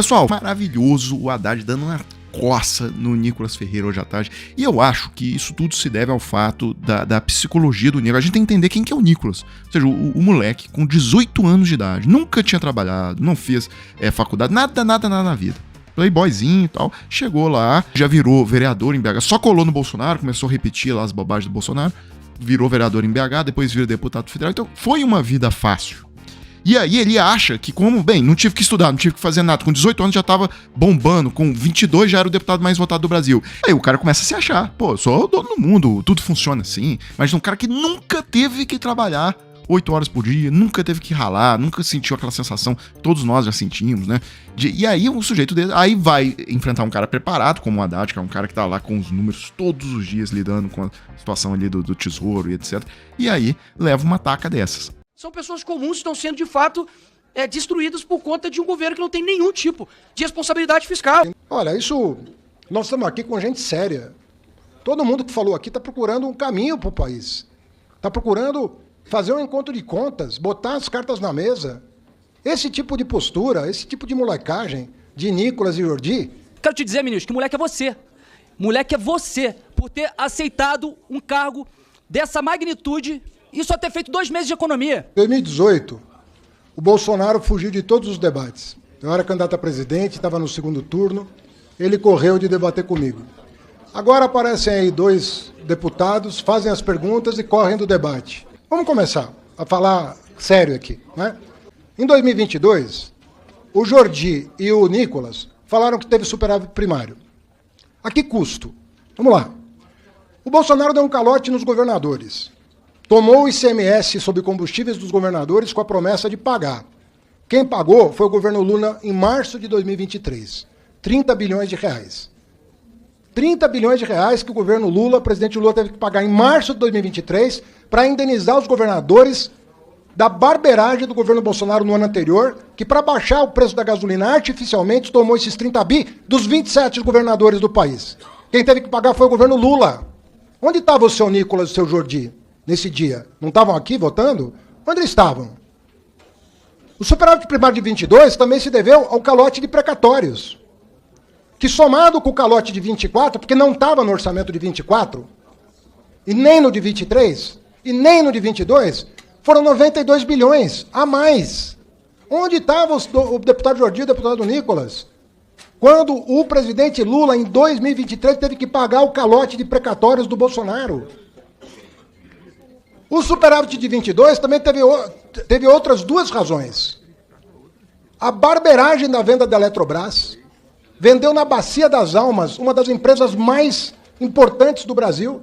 Pessoal, maravilhoso o Haddad dando uma coça no Nicolas Ferreira hoje à tarde. E eu acho que isso tudo se deve ao fato da psicologia do Nicolas. A gente tem que entender quem que é o Nicolas. Ou seja, o moleque com 18 anos de idade, nunca tinha trabalhado, não fez faculdade, nada na vida. Playboyzinho e tal, chegou lá, já virou vereador em BH, só colou no Bolsonaro, começou a repetir lá as bobagens do Bolsonaro, virou vereador em BH, depois virou deputado federal, então foi uma vida fácil. E aí ele acha que não tive que estudar, não tive que fazer nada, com 18 anos já tava bombando, com 22 já era o deputado mais votado do Brasil. Aí o cara começa a se achar, pô, eu sou o dono do mundo, tudo funciona assim, mas um cara que nunca teve que trabalhar 8 horas por dia, nunca teve que ralar, nunca sentiu aquela sensação, todos nós já sentimos, né? E aí um sujeito dele, aí vai enfrentar um cara preparado, como o Haddad, que é um cara que tá lá com os números todos os dias, lidando com a situação ali do tesouro e etc. E aí leva uma taca dessas. São pessoas comuns que estão sendo, de fato, destruídas por conta de um governo que não tem nenhum tipo de responsabilidade fiscal. Olha, nós estamos aqui com gente séria. Todo mundo que falou aqui está procurando um caminho para o país. Está procurando fazer um encontro de contas, botar as cartas na mesa. Esse tipo de postura, esse tipo de molecagem de Nicolas e Jordi... Quero te dizer, ministro, que moleque é você. Moleque é você, por ter aceitado um cargo dessa magnitude e só ter feito 2 meses de economia. Em 2018, o Bolsonaro fugiu de todos os debates. Eu era candidato a presidente, estava no segundo turno, ele correu de debater comigo. Agora aparecem aí 2 deputados, fazem as perguntas e correm do debate. Vamos começar a falar sério aqui, né? Em 2022, o Jordi e o Nicolas falaram que teve superávit primário. A que custo? Vamos lá. O Bolsonaro deu um calote nos governadores. Tomou o ICMS sobre combustíveis dos governadores com a promessa de pagar. Quem pagou foi o governo Lula em março de 2023. 30 bilhões de reais. 30 bilhões de reais que o governo Lula, o presidente Lula, teve que pagar em março de 2023 para indenizar os governadores da barbeiragem do governo Bolsonaro no ano anterior, que para baixar o preço da gasolina artificialmente tomou esses 30 bi dos 27 governadores do país. Quem teve que pagar foi o governo Lula. Onde estava o seu Nicolas e o seu Jordi nesse dia? Não estavam aqui votando? Onde eles estavam? O superávit primário de 22 também se deveu ao calote de precatórios, que somado com o calote de 24, porque não estava no orçamento de 24, e nem no de 23, e nem no de 22, foram 92 bilhões a mais. Onde estava o deputado Jordi e o deputado Nicolas? Quando o presidente Lula, em 2023, teve que pagar o calote de precatórios do Bolsonaro. O superávit de 22 também teve outras 2 razões. A barbeiragem da venda da Eletrobras, vendeu na Bacia das Almas, uma das empresas mais importantes do Brasil,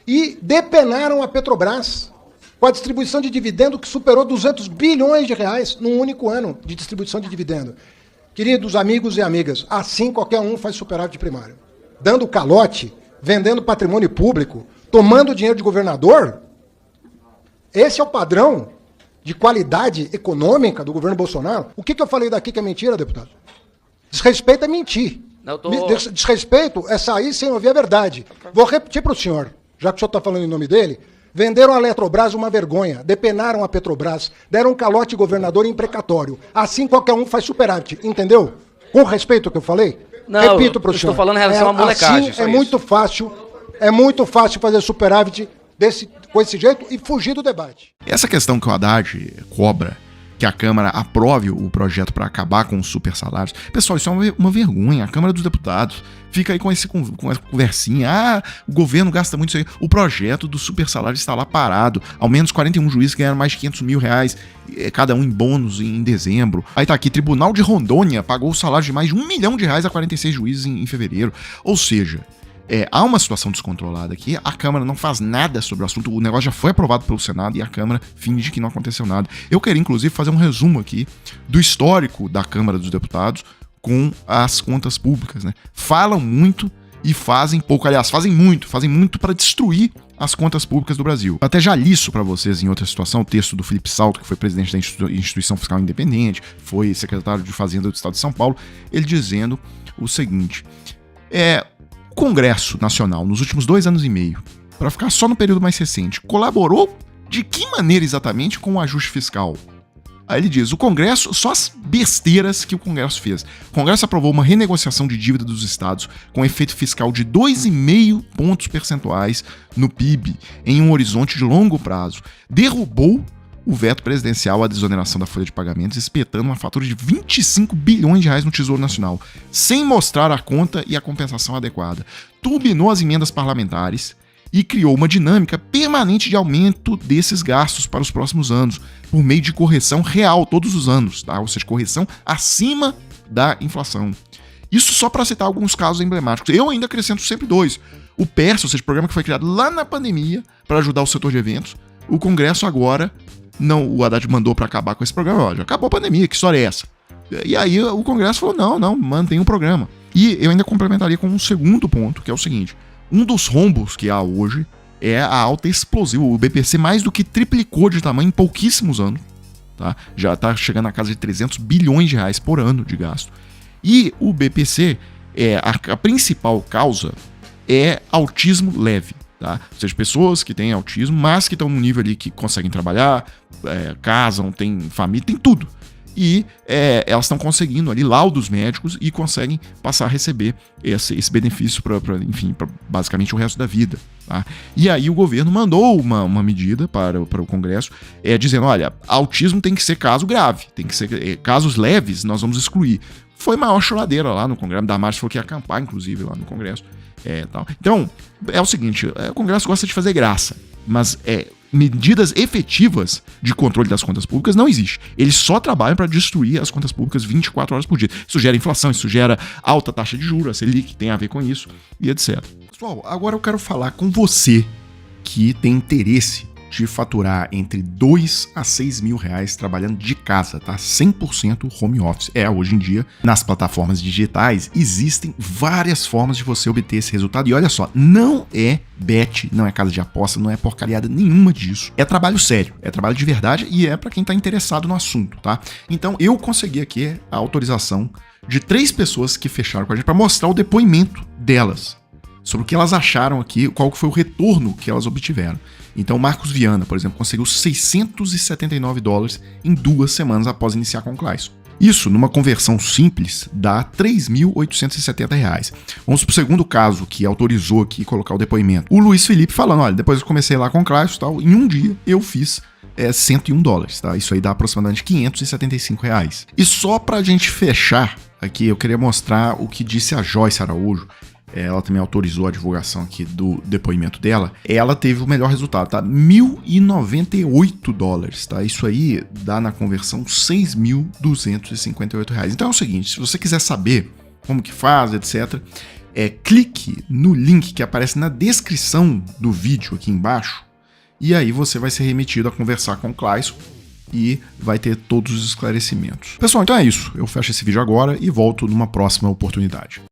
e depenaram a Petrobras com a distribuição de dividendo que superou 200 bilhões de reais num único ano de distribuição de dividendo. Queridos amigos e amigas, assim qualquer um faz superávit primário. Dando calote, vendendo patrimônio público, tomando dinheiro de governador. Esse é o padrão de qualidade econômica do governo Bolsonaro. O que eu falei daqui que é mentira, deputado? Desrespeito é mentir. Desrespeito é sair sem ouvir a verdade. Vou repetir para o senhor, já que o senhor está falando em nome dele. Venderam a Eletrobras uma vergonha, depenaram a Petrobras, deram um calote governador imprecatório. Assim qualquer um faz superávit, entendeu? Com respeito ao que eu falei? Não, repito para o senhor. Estou falando em relação à molecagem. Assim é muito fácil fazer superávit com esse jeito e fugir do debate. Essa questão que o Haddad cobra, que a Câmara aprove o projeto para acabar com os super salários. Pessoal, isso é uma vergonha. A Câmara dos Deputados fica aí com essa conversinha. O governo gasta muito isso aí. O projeto do super salário está lá parado. Ao menos 41 juízes ganharam mais de 500 mil reais, cada um em bônus em dezembro. Aí tá aqui, Tribunal de Rondônia pagou o salário de mais de R$1 milhão a 46 juízes em fevereiro. Ou seja, há uma situação descontrolada aqui, a Câmara não faz nada sobre o assunto, o negócio já foi aprovado pelo Senado e a Câmara finge que não aconteceu nada. Eu queria, inclusive, fazer um resumo aqui do histórico da Câmara dos Deputados com as contas públicas, né? Falam muito e fazem pouco, aliás, fazem muito para destruir as contas públicas do Brasil. Eu até já li isso para vocês em outra situação, o texto do Felipe Salto, que foi presidente da Instituição Fiscal Independente, foi secretário de Fazenda do Estado de São Paulo, ele dizendo o seguinte: o Congresso Nacional, nos últimos 2 anos e meio, para ficar só no período mais recente, colaborou de que maneira exatamente com o ajuste fiscal? Aí ele diz, o Congresso, só as besteiras que o Congresso fez. O Congresso aprovou uma renegociação de dívida dos estados com efeito fiscal de 2,5 pontos percentuais no PIB em um horizonte de longo prazo. Derrubou o veto presidencial à desoneração da folha de pagamentos, espetando uma fatura de 25 bilhões de reais no Tesouro Nacional, sem mostrar a conta e a compensação adequada. Turbinou as emendas parlamentares e criou uma dinâmica permanente de aumento desses gastos para os próximos anos, por meio de correção real todos os anos, tá? Ou seja, correção acima da inflação. Isso só para citar alguns casos emblemáticos. Eu ainda acrescento sempre dois. O PERS, ou seja, o programa que foi criado lá na pandemia para ajudar o setor de eventos. O Congresso agora, não, o Haddad mandou para acabar com esse programa. Ó, já acabou a pandemia, que história é essa? E aí o Congresso falou, não, mantém o programa. E eu ainda complementaria com um segundo ponto, que é o seguinte. Um dos rombos que há hoje é a alta explosiva. O BPC mais do que triplicou de tamanho em pouquíssimos anos. Tá? Já está chegando a casa de 300 bilhões de reais por ano de gasto. E o BPC, a principal causa é autismo leve. Tá? Ou seja, pessoas que têm autismo, mas que estão num nível ali que conseguem trabalhar, casam, têm família, tem tudo. E elas estão conseguindo ali laudos médicos e conseguem passar a receber esse benefício para basicamente o resto da vida. Tá? E aí o governo mandou uma medida para o Congresso dizendo, olha, autismo tem que ser caso grave, tem que ser casos leves, nós vamos excluir. Foi maior choradeira lá no Congresso, Damares falou que ia acampar, inclusive, lá no Congresso. Tal. Então, é o seguinte, o Congresso gosta de fazer graça, mas medidas efetivas de controle das contas públicas não existe. Eles só trabalham para destruir as contas públicas 24 horas por dia. Isso gera inflação, isso gera alta taxa de juros, a Selic tem a ver com isso e etc. Pessoal, agora eu quero falar com você que tem interesse de faturar entre 2 a 6 mil reais trabalhando de casa, tá? 100% home office. Hoje em dia, nas plataformas digitais, existem várias formas de você obter esse resultado. E olha só, não é bet, não é casa de aposta, não é porcariada nenhuma disso. É trabalho sério, é trabalho de verdade e é para quem tá interessado no assunto, tá? Então, eu consegui aqui a autorização de 3 pessoas que fecharam com a gente para mostrar o depoimento delas sobre o que elas acharam aqui, qual foi o retorno que elas obtiveram. Então, Marcos Viana, por exemplo, conseguiu $679 em 2 semanas após iniciar com o Clayson. Isso, numa conversão simples, dá R$ 3.870. Vamos para o segundo caso que autorizou aqui colocar o depoimento. O Luiz Felipe falando, olha, depois eu comecei lá com o Clayson e tal, em um dia eu fiz $101, tá? Isso aí dá aproximadamente R$ 575. E só pra gente fechar aqui, eu queria mostrar o que disse a Joyce Araújo. Ela também autorizou a divulgação aqui do depoimento dela. Ela teve o melhor resultado, tá? $1.098, tá? Isso aí dá na conversão R$ 6.258. Então é o seguinte, se você quiser saber como que faz, etc., clique no link que aparece na descrição do vídeo aqui embaixo e aí você vai ser remetido a conversar com o Clayson e vai ter todos os esclarecimentos. Pessoal, então é isso. Eu fecho esse vídeo agora e volto numa próxima oportunidade.